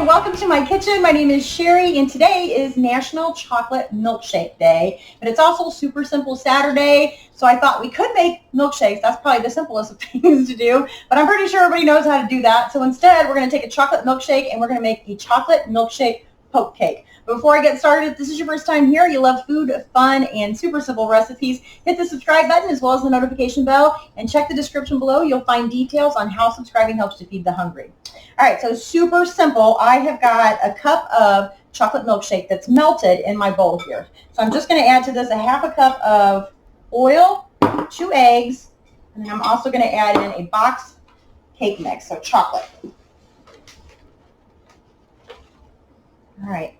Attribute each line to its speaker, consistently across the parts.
Speaker 1: welcome to my kitchen. My name is Cheri, and today is National Chocolate Milkshake Day, but it's also Super Simple Saturday, so I thought we could make milkshakes. That's probably the simplest of things to do, but I'm pretty sure everybody knows how to do that. So instead, we're going to take a chocolate milkshake, and we're going to make a chocolate milkshake poke cake. But before I get started, if this is your first time here, you love food, fun, and super simple recipes, hit the subscribe button as well as the notification bell, and check the description below. You'll find details on how subscribing helps to feed the hungry. All right, so super simple. I have got a cup of chocolate milkshake that's melted in my bowl here. So I'm just going to add to this a half a cup of oil, 2 eggs, and then I'm also going to add in a box cake mix, so chocolate. All right.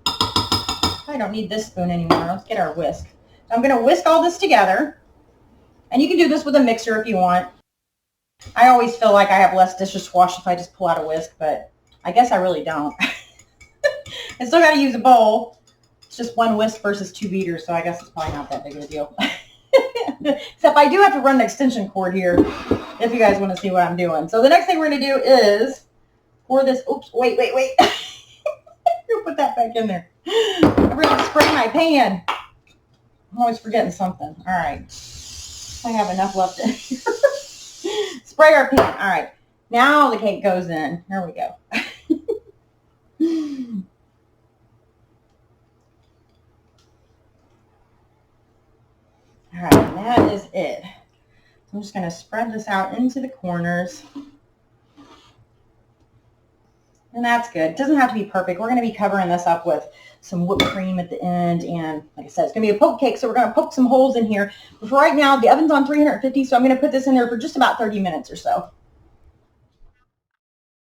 Speaker 1: I don't need this spoon anymore. Let's get our whisk. So I'm going to whisk all this together. And you can do this with a mixer if you want. I always feel like I have less dishes to wash if I just pull out a whisk, but I guess I really don't. I still got to use a bowl. It's just 1 whisk versus 2 beaters, so I guess it's probably not that big of a deal. Except I do have to run an extension cord here if you guys want to see what I'm doing. So the next thing we're going to do is pour this. Oops, wait. Put that back in there. I forgot to spray my pan. I'm always forgetting something. All right. I have enough left in here. Spray our pan. All right. Now the cake goes in. Here we go. All right. And that is it. I'm just going to spread this out into the corners. And that's good. It doesn't have to be perfect. We're going to be covering this up with some whipped cream at the end. And like I said, it's going to be a poke cake, so we're going to poke some holes in here. But for right now, the oven's on 350, so I'm going to put this in there for just about 30 minutes or so.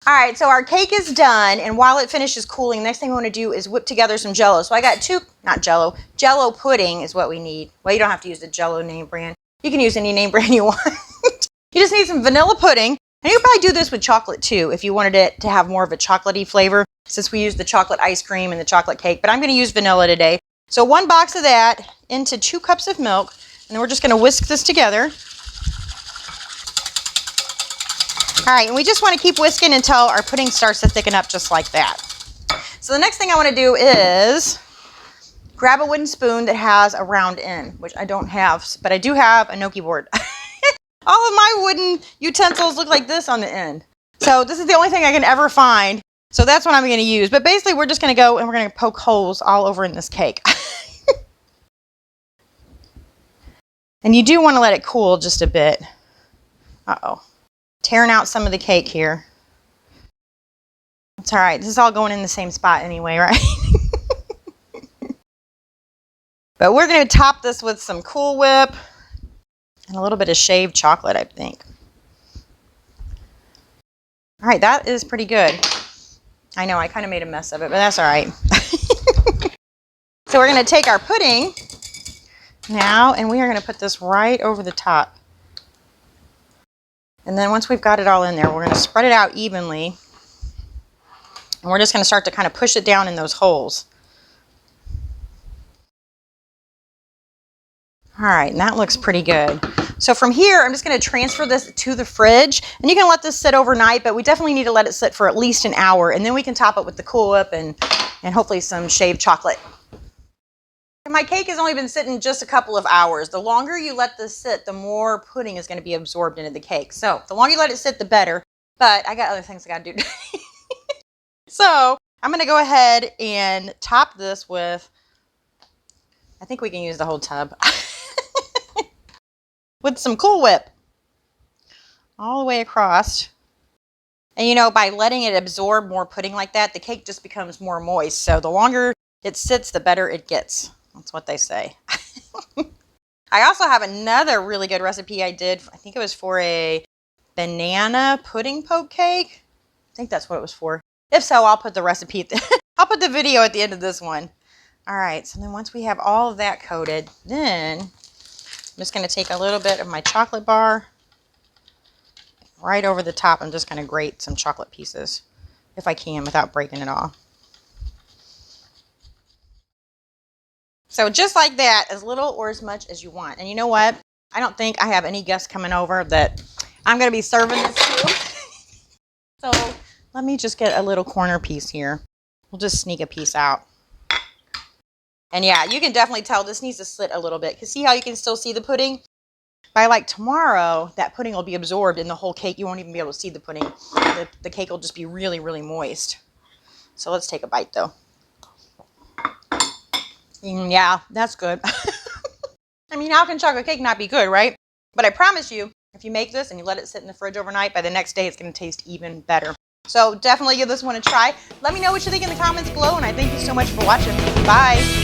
Speaker 1: All right, so our cake is done, and while it finishes cooling, the next thing we want to do is whip together some Jell-O. So I got Jell-O pudding is what we need. Well, you don't have to use the Jell-O name brand. You can use any name brand you want. You just need some vanilla pudding. And you could probably do this with chocolate too if you wanted it to have more of a chocolatey flavor, since we use the chocolate ice cream and the chocolate cake. But I'm going to use vanilla today. So 1 box of that into 2 cups of milk. And then we're just going to whisk this together. All right, and we just want to keep whisking until our pudding starts to thicken up just like that. So the next thing I want to do is grab a wooden spoon that has a round end, which I don't have, but I do have a gnocchi board. All of my wooden utensils look like this on the end. So this is the only thing I can ever find. So that's what I'm going to use. But basically, we're just going to go and we're going to poke holes all over in this cake. And you do want to let it cool just a bit. Uh-oh. Tearing out some of the cake here. It's all right. This is all going in the same spot anyway, right? But we're going to top this with some Cool Whip. And a little bit of shaved chocolate, I think. All right, that is pretty good. I know, I kind of made a mess of it, but that's all right. So we're going to take our pudding now, and we are going to put this right over the top. And then once we've got it all in there, we're going to spread it out evenly. And we're just going to start to kind of push it down in those holes. All right, and that looks pretty good. So from here, I'm just going to transfer this to the fridge. And you can let this sit overnight, but we definitely need to let it sit for at least an hour. And then we can top it with the Cool Whip and hopefully some shaved chocolate. And my cake has only been sitting just a couple of hours. The longer you let this sit, the more pudding is going to be absorbed into the cake. So the longer you let it sit, the better. But I got other things I got to do today. So I'm going to go ahead and top this with, I think we can use the whole tub. With some Cool Whip all the way across. And you know, by letting it absorb more pudding like that, the cake just becomes more moist. So the longer it sits, the better it gets. That's what they say. I also have another really good recipe I did. I think it was for a banana pudding poke cake. I think that's what it was for. If so, I'll put the recipe, I'll put the video at the end of this one. All right, so then once we have all of that coated, then I'm just going to take a little bit of my chocolate bar right over the top. I'm just going to grate some chocolate pieces if I can without breaking it off. So just like that, as little or as much as you want. And you know what? I don't think I have any guests coming over that I'm going to be serving this to. So Let me just get a little corner piece here. We'll just sneak a piece out. And yeah, you can definitely tell this needs to slit a little bit. Because see how you can still see the pudding? By like tomorrow, that pudding will be absorbed in the whole cake. You won't even be able to see the pudding. The cake will just be really, really moist. So let's take a bite though. Yeah, that's good. I mean, how can chocolate cake not be good, right? But I promise you, if you make this and you let it sit in the fridge overnight, by the next day it's going to taste even better. So definitely give this one a try. Let me know what you think in the comments below, and I thank you so much for watching. Bye.